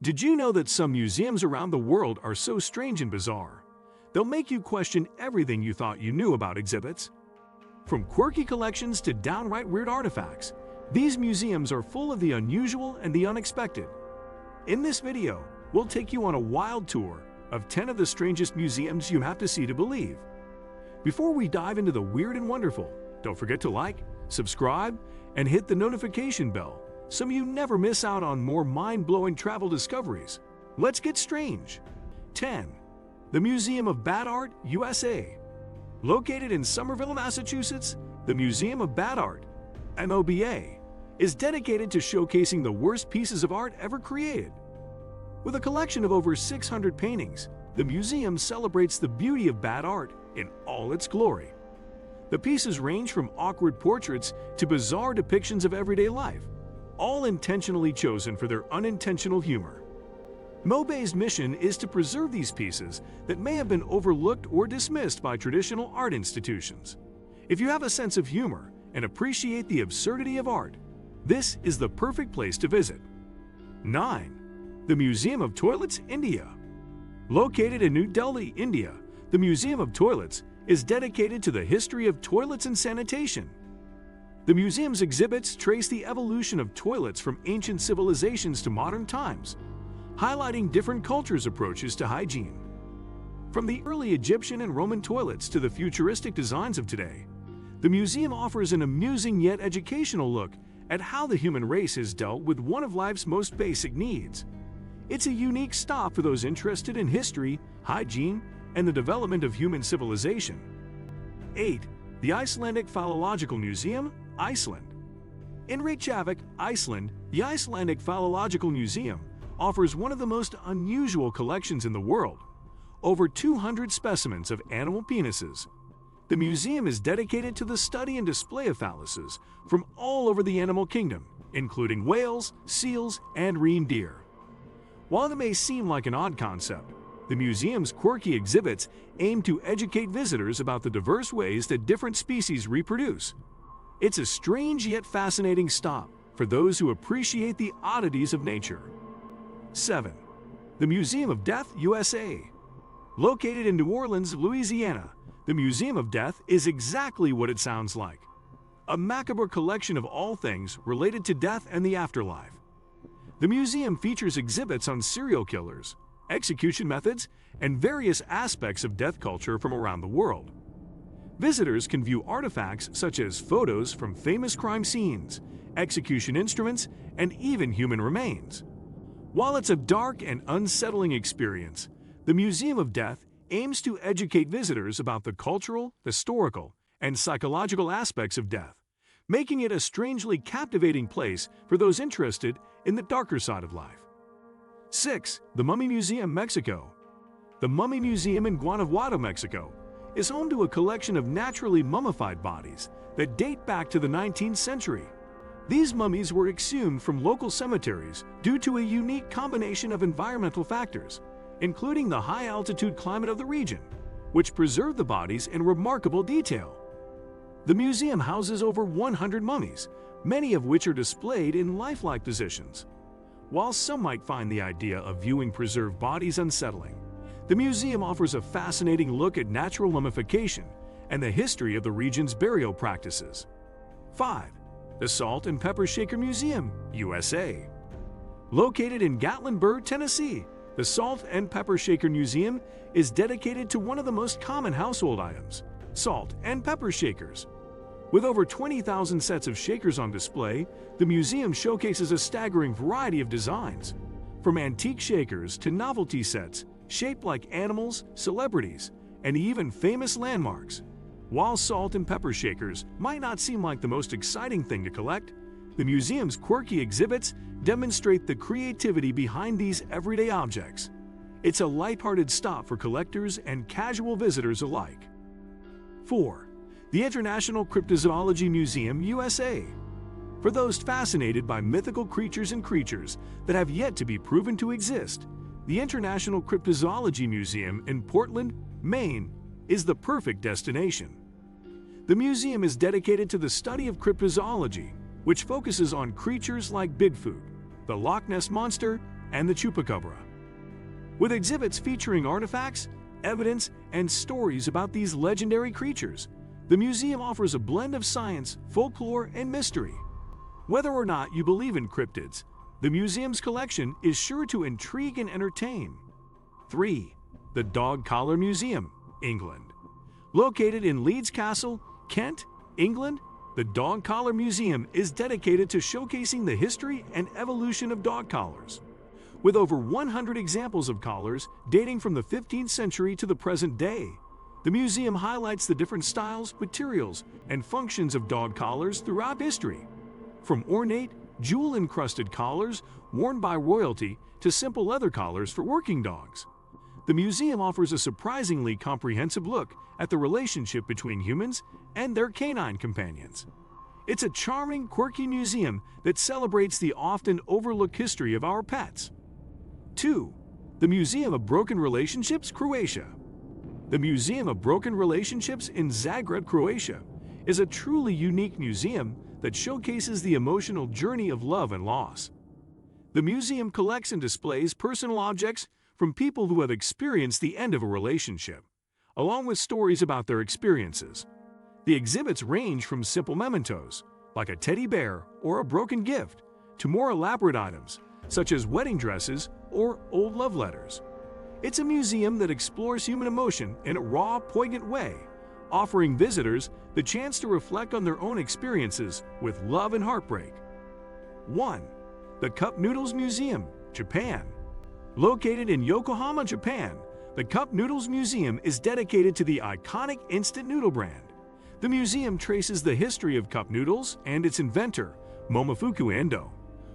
Did you know that some museums around the world are so strange and bizarre? They'll make you question everything you thought you knew about exhibits. From quirky collections to downright weird artifacts, these museums are full of the unusual and the unexpected. In this video, we'll take you on a wild tour of 10 of the strangest museums you have to see to believe. Before we dive into the weird and wonderful, don't forget to like, subscribe, and hit the notification bell so you never miss out on more mind-blowing travel discoveries. Let's get strange. 10. The Museum of Bad Art, USA. Located in Somerville, Massachusetts, the Museum of Bad Art, MOBA, is dedicated to showcasing the worst pieces of art ever created. With a collection of over 600 paintings, the museum celebrates the beauty of bad art in all its glory. The pieces range from awkward portraits to bizarre depictions of everyday life, all intentionally chosen for their unintentional humor. MOBA's mission is to preserve these pieces that may have been overlooked or dismissed by traditional art institutions. If you have a sense of humor and appreciate the absurdity of art, this is the perfect place to visit. 9. The Museum of Toilets, India. Located in New Delhi, India, the Museum of Toilets is dedicated to the history of toilets and sanitation. The museum's exhibits trace the evolution of toilets from ancient civilizations to modern times, highlighting different cultures' approaches to hygiene. From the early Egyptian and Roman toilets to the futuristic designs of today, the museum offers an amusing yet educational look at how the human race has dealt with one of life's most basic needs. It's a unique stop for those interested in history, hygiene, and the development of human civilization. 8. The Icelandic Phallological Museum, Iceland. In Reykjavik, Iceland, the Icelandic Phallological Museum offers one of the most unusual collections in the world, over 200 specimens of animal penises. The museum is dedicated to the study and display of phalluses from all over the animal kingdom, including whales, seals, and reindeer. While it may seem like an odd concept, the museum's quirky exhibits aim to educate visitors about the diverse ways that different species reproduce. It's a strange yet fascinating stop for those who appreciate the oddities of nature. 7. The Museum of Death, USA. Located in New Orleans, Louisiana, the Museum of Death is exactly what it sounds like. A macabre collection of all things related to death and the afterlife. The museum features exhibits on serial killers, execution methods, and various aspects of death culture from around the world. Visitors can view artifacts such as photos from famous crime scenes, execution instruments, and even human remains. While it's a dark and unsettling experience, the Museum of Death aims to educate visitors about the cultural, historical, and psychological aspects of death, making it a strangely captivating place for those interested in the darker side of life. 6. The Mummy Museum, Mexico. The Mummy Museum in Guanajuato, Mexico, is home to a collection of naturally mummified bodies that date back to the 19th century. These mummies were exhumed from local cemeteries due to a unique combination of environmental factors, including the high-altitude climate of the region, which preserved the bodies in remarkable detail. The museum houses over 100 mummies, many of which are displayed in lifelike positions. While some might find the idea of viewing preserved bodies unsettling, the museum offers a fascinating look at natural mummification and the history of the region's burial practices. 5. The Salt and Pepper Shaker Museum, USA. Located in Gatlinburg, Tennessee, the Salt and Pepper Shaker Museum is dedicated to one of the most common household items, salt and pepper shakers. With over 20,000 sets of shakers on display, the museum showcases a staggering variety of designs, from antique shakers to novelty sets shaped like animals, celebrities, and even famous landmarks. While salt and pepper shakers might not seem like the most exciting thing to collect, the museum's quirky exhibits demonstrate the creativity behind these everyday objects. It's a lighthearted stop for collectors and casual visitors alike. 4. The International Cryptozoology Museum, USA. For those fascinated by mythical creatures and creatures that have yet to be proven to exist, the International Cryptozoology Museum in Portland, Maine, is the perfect destination. The museum is dedicated to the study of cryptozoology, which focuses on creatures like Bigfoot, the Loch Ness Monster, and the chupacabra. With exhibits featuring artifacts, evidence, and stories about these legendary creatures, the museum offers a blend of science, folklore, and mystery. Whether or not you believe in cryptids, the museum's collection is sure to intrigue and entertain. 3. The Dog Collar Museum, England. Located in Leeds Castle, Kent, England, the Dog Collar Museum is dedicated to showcasing the history and evolution of dog collars. With over 100 examples of collars dating from the 15th century to the present day, the museum highlights the different styles, materials, and functions of dog collars throughout history. From ornate, jewel-encrusted collars worn by royalty to simple leather collars for working dogs, the museum offers a surprisingly comprehensive look at the relationship between humans and their canine companions. It's a charming, quirky museum that celebrates the often overlooked history of our pets. 2. The Museum of Broken Relationships, Croatia. The Museum of Broken Relationships in Zagreb, Croatia, is a truly unique museum that showcases the emotional journey of love and loss. The museum collects and displays personal objects from people who have experienced the end of a relationship, along with stories about their experiences. The exhibits range from simple mementos, like a teddy bear or a broken gift, to more elaborate items, such as wedding dresses or old love letters. It's a museum that explores human emotion in a raw, poignant way, offering visitors the chance to reflect on their own experiences with love and heartbreak. 1. The Cup Noodles Museum, Japan. Located in Yokohama, Japan, the Cup Noodles Museum is dedicated to the iconic instant noodle brand. The museum traces the history of cup noodles and its inventor, Momofuku Ando,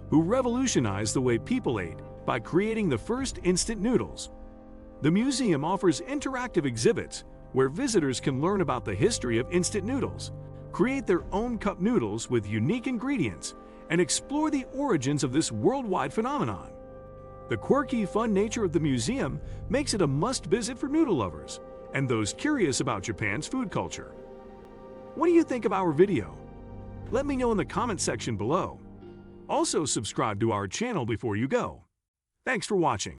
who revolutionized the way people ate by creating the first instant noodles. The museum offers interactive exhibits where visitors can learn about the history of instant noodles, create their own cup noodles with unique ingredients, and explore the origins of this worldwide phenomenon. The quirky, fun nature of the museum makes it a must-visit for noodle lovers and those curious about Japan's food culture. What do you think of our video? Let me know in the comment section below. Also, subscribe to our channel before you go. Thanks for watching.